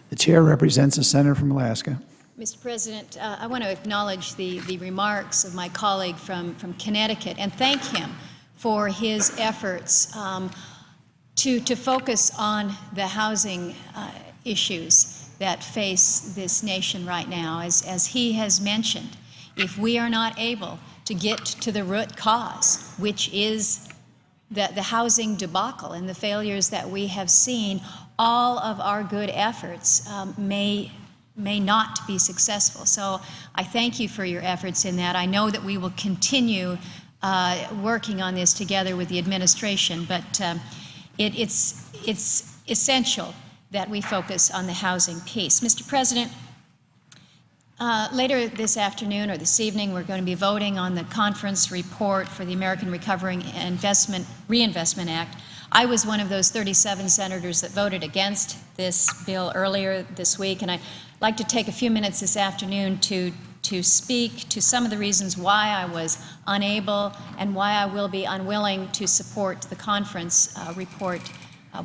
The chair represents the senator from Alaska. Mr. President, I want to acknowledge the remarks of my colleague from Connecticut and thank him for his efforts to focus on the housing issues that face this nation right now. As he has mentioned, if we are not able to get to the root cause, which is the housing debacle and the failures that we have seen, all of our good efforts may not be successful. So I thank you for your efforts in that. I know that we will continue working on this together with the administration, but it's essential that we focus on the housing piece. Mr. President, later this afternoon or this evening, we're going to be voting on the conference report for the American Recovery and Reinvestment Act. I was one of those 37 senators that voted against this bill earlier this week, and I'd like to take a few minutes this afternoon to speak to some of the reasons why I was unable and why I will be unwilling to support the conference report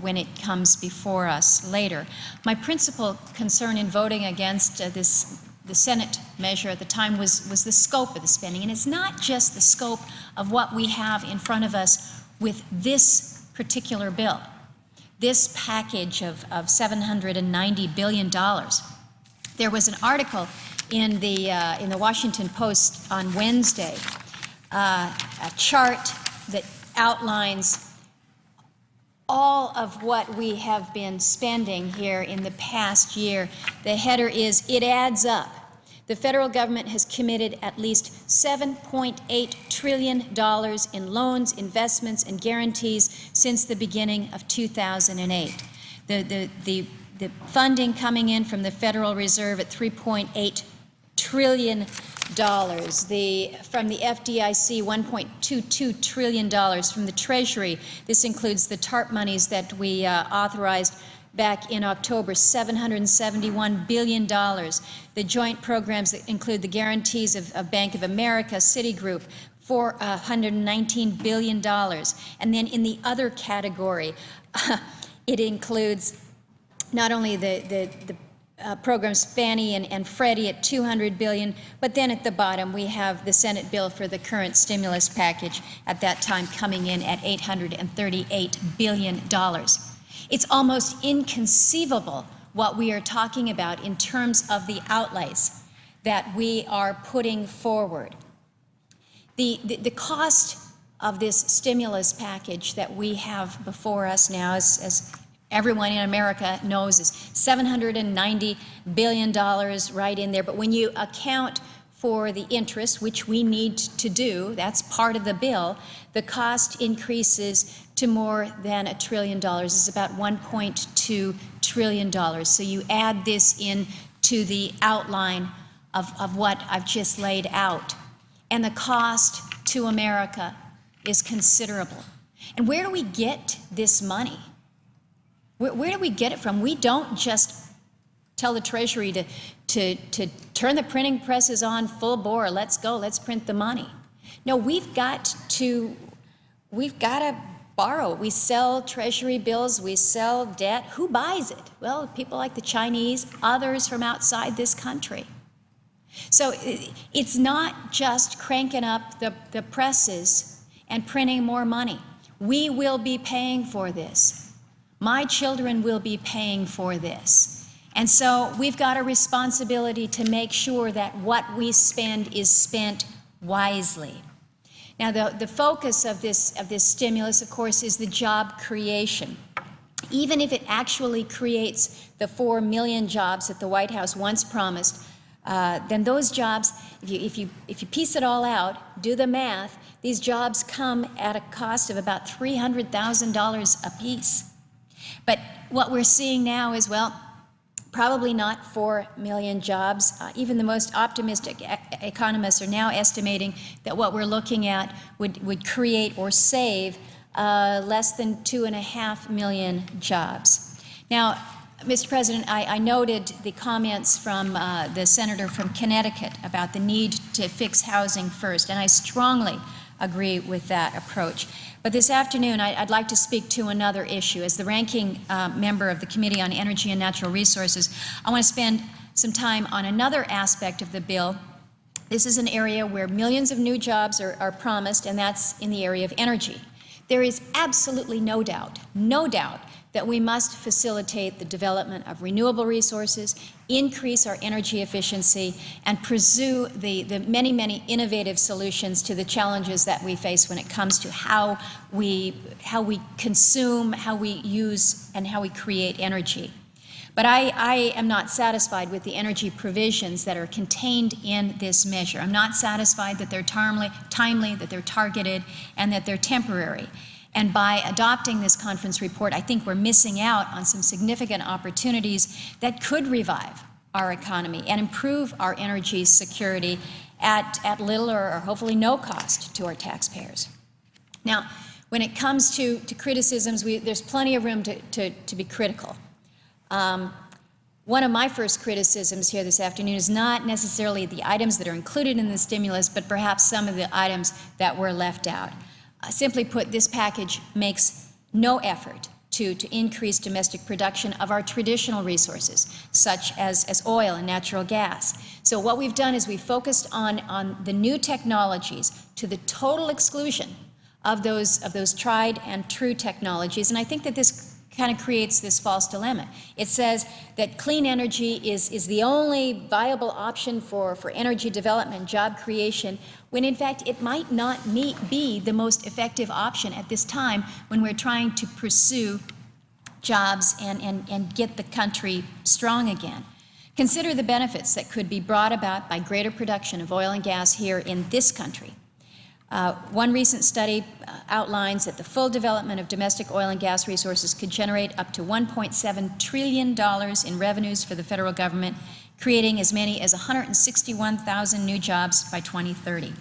when it comes before us later. My principal concern in voting against the Senate measure at the time was the scope of the spending. And it's not just the scope of what we have in front of us with this particular bill, this package of $790 billion. There was an article in the Washington Post on Wednesday, a chart that outlines all of what we have been spending here in the past year. The header is, "It adds up. The federal government has committed at least $7.8 trillion in loans, investments, and guarantees since the beginning of 2008. The funding coming in from the Federal Reserve at $3.8 trillion. From the FDIC, $1.22 trillion. From the Treasury, this includes the TARP monies that we authorized back in October, $771 billion. The joint programs that include the guarantees of Bank of America, Citigroup, $419 billion. And then in the other category, it includes not only the programs Fannie and Freddie at $200 billion, but then at the bottom we have the Senate bill for the current stimulus package at that time coming in at $838 billion. It's almost inconceivable what we are talking about in terms of the outlays that we are putting forward. The cost of this stimulus package that we have before us now, as everyone in America knows, is $790 billion right in there. But when you account for the interest, which we need to do, that's part of the bill, the cost increases to more than $1 trillion. It's about $1.2 trillion. So you add this in to the outline of what I've just laid out. And the cost to America is considerable. And where do we get this money? Where do we get it from? We don't just tell the Treasury to turn the printing presses on full bore. Let's go. Let's print the money. No, we've got to borrow. We sell Treasury bills. We sell debt. Who buys it? Well, people like the Chinese, others from outside this country. So it's not just cranking up the presses and printing more money. We will be paying for this. My children will be paying for this. And so we've got a responsibility to make sure that what we spend is spent wisely. Now, the focus of this stimulus, of course, is the job creation. Even if it actually creates the 4 million jobs that the White House once promised, then those jobs, if you piece it all out, do the math, these jobs come at a cost of about $300,000 apiece. But what we're seeing now is, well, probably not 4 million jobs. Even the most optimistic economists are now estimating that what we're looking at would create or save less than 2.5 million jobs. Now, Mr. President, I noted the comments from the senator from Connecticut about the need to fix housing first, and I strongly agree with that approach. But this afternoon, I'd like to speak to another issue. As the ranking member of the Committee on Energy and Natural Resources, I want to spend some time on another aspect of the bill. This is an area where millions of new jobs are promised, and that's in the area of energy. There is absolutely no doubt that we must facilitate the development of renewable resources, increase our energy efficiency, and pursue the many, many innovative solutions to the challenges that we face when it comes to how we consume, how we use, and how we create energy. But I am not satisfied with the energy provisions that are contained in this measure. I'm not satisfied that they're timely, that they're targeted, and that they're temporary. And by adopting this conference report, I think we're missing out on some significant opportunities that could revive our economy and improve our energy security at little or hopefully no cost to our taxpayers. Now, when it comes to criticisms, there's plenty of room to be critical. One of my first criticisms here this afternoon is not necessarily the items that are included in the stimulus, but perhaps some of the items that were left out. Simply put, this package makes no effort to increase domestic production of our traditional resources, such as oil and natural gas. So what we've done is we've focused on the new technologies to the total exclusion of those tried and true technologies, and I think that this kind of creates this false dilemma. It says that clean energy is the only viable option for energy development, job creation, when in fact it might not be the most effective option at this time when we're trying to pursue jobs and get the country strong again. Consider the benefits that could be brought about by greater production of oil and gas here in this country. One recent study outlines that the full development of domestic oil and gas resources could generate up to $1.7 trillion in revenues for the federal government, creating as many as 161,000 new jobs by 2030.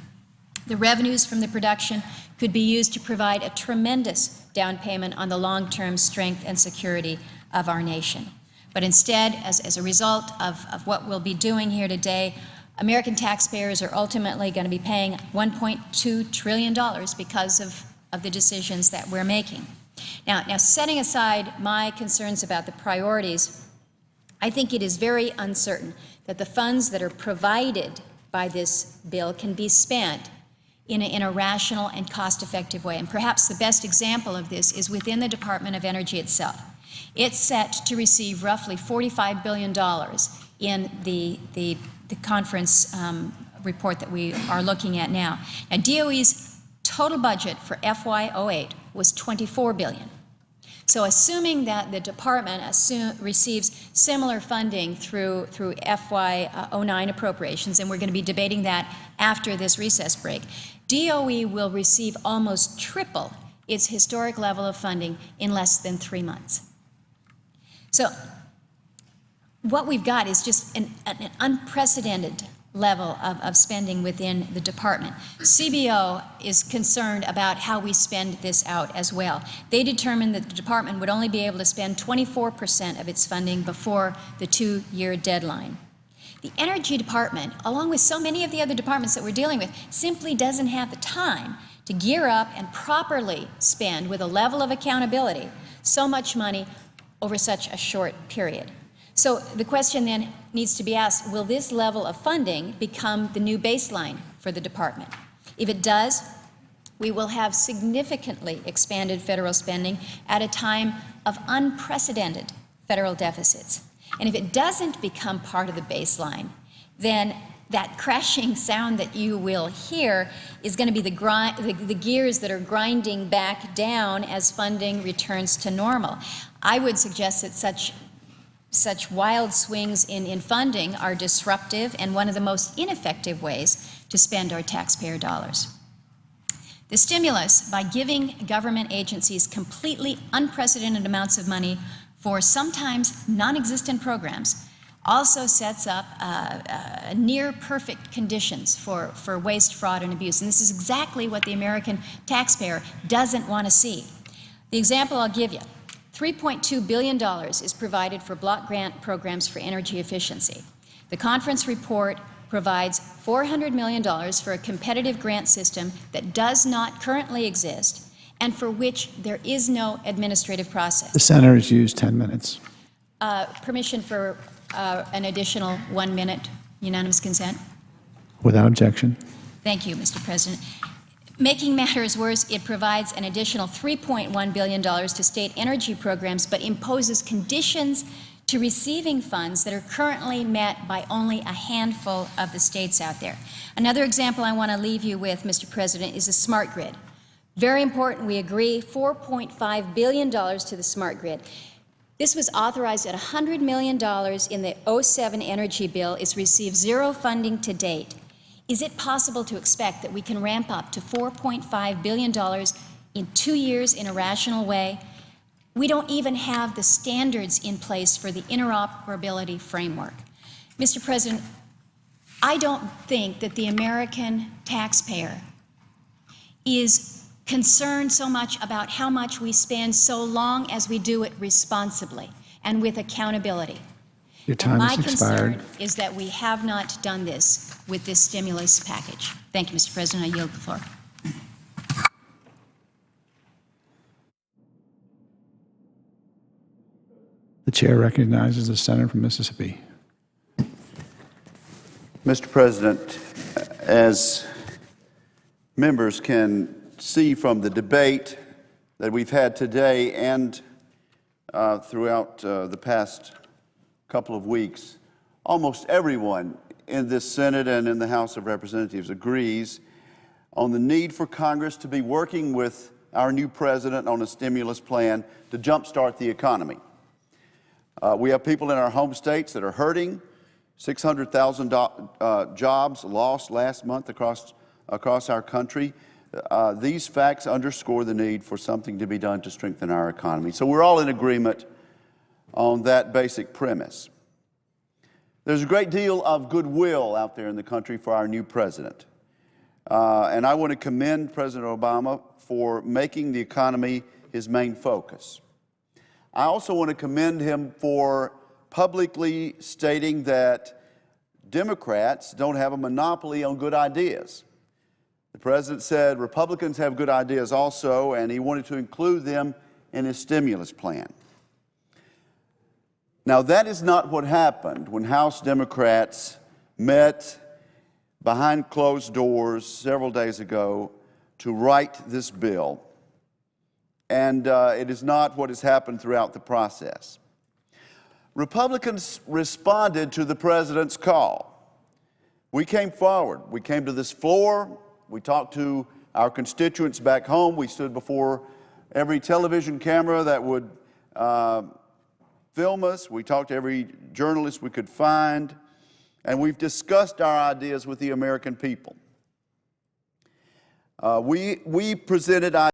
The revenues from the production could be used to provide a tremendous down payment on the long-term strength and security of our nation. But instead, as a result of what we'll be doing here today, American taxpayers are ultimately going to be paying $1.2 trillion because of the decisions that we're making. Now, setting aside my concerns about the priorities, I think it is very uncertain that the funds that are provided by this bill can be spent in a rational and cost-effective way. And perhaps the best example of this is within the Department of Energy itself. It's set to receive roughly $45 billion in the conference report that we are looking at now. Now, DOE's total budget for FY08 was $24 billion. So assuming that the department receives similar funding through FY09 appropriations, and we're going to be debating that after this recess break, DOE will receive almost triple its historic level of funding in less than 3 months. So what we've got is just an unprecedented level of spending within the department. CBO is concerned about how we spend this out as well. They determined that the department would only be able to spend 24% of its funding before the 2-year deadline. The Energy Department, along with so many of the other departments that we're dealing with, simply doesn't have the time to gear up and properly spend with a level of accountability so much money over such a short period. So the question then needs to be asked, will this level of funding become the new baseline for the department? If it does, we will have significantly expanded federal spending at a time of unprecedented federal deficits. And if it doesn't become part of the baseline, then that crashing sound that you will hear is going to be the gears that are grinding back down as funding returns to normal. I would suggest that such wild swings in funding are disruptive and one of the most ineffective ways to spend our taxpayer dollars. The stimulus, by giving government agencies completely unprecedented amounts of money for sometimes non-existent programs, also sets up near-perfect conditions for waste, fraud, and abuse. And this is exactly what the American taxpayer doesn't want to see. The example I'll give you, $3.2 billion is provided for block grant programs for energy efficiency. The conference report provides $400 million for a competitive grant system that does not currently exist and for which there is no administrative The process. senator has used 10 minutes. Permission for an additional 1 minute. Unanimous consent? Without objection. Thank you, Mr. President. Making matters worse, it provides an additional $3.1 billion to state energy programs, but imposes conditions to receiving funds that are currently met by only a handful of the states out there. Another example I want to leave you with, Mr. President, is the smart grid. Very important, we agree, $4.5 billion to the smart grid. This was authorized at $100 million in the 07 energy bill. It's received zero funding to date. Is it possible to expect that we can ramp up to $4.5 billion in 2 years in a rational way? We don't even have the standards in place for the interoperability framework. Mr. President, I don't think that the American taxpayer is concerned so much about how much we spend so long as we do it responsibly and with accountability. Your time My has expired. concern is that we have not done this with this stimulus package. Thank you, Mr. President. I yield the floor. The chair recognizes the senator from Mississippi. Mr. President, as members can see from the debate that we've had today and throughout the past couple of weeks, almost everyone in this Senate and in the House of Representatives agrees on the need for Congress to be working with our new president on a stimulus plan to jumpstart the economy. We have people in our home states that are hurting. 600,000 jobs lost last month across our country. These facts underscore the need for something to be done to strengthen our economy. So we're all in agreement on that basic premise. There's a great deal of goodwill out there in the country for our new president. And I want to commend President Obama for making the economy his main focus. I also want to commend him for publicly stating that Democrats don't have a monopoly on good ideas. The president said Republicans have good ideas also, and he wanted to include them in his stimulus plan. Now, that is not what happened when House Democrats met behind closed doors several days ago to write this bill. And it is not what has happened throughout the process. Republicans responded to the president's call. We came forward. We came to this floor. We talked to our constituents back home. We stood before every television camera that would film us. We talked to every journalist we could find. And we've discussed our ideas with the American people. We presented ideas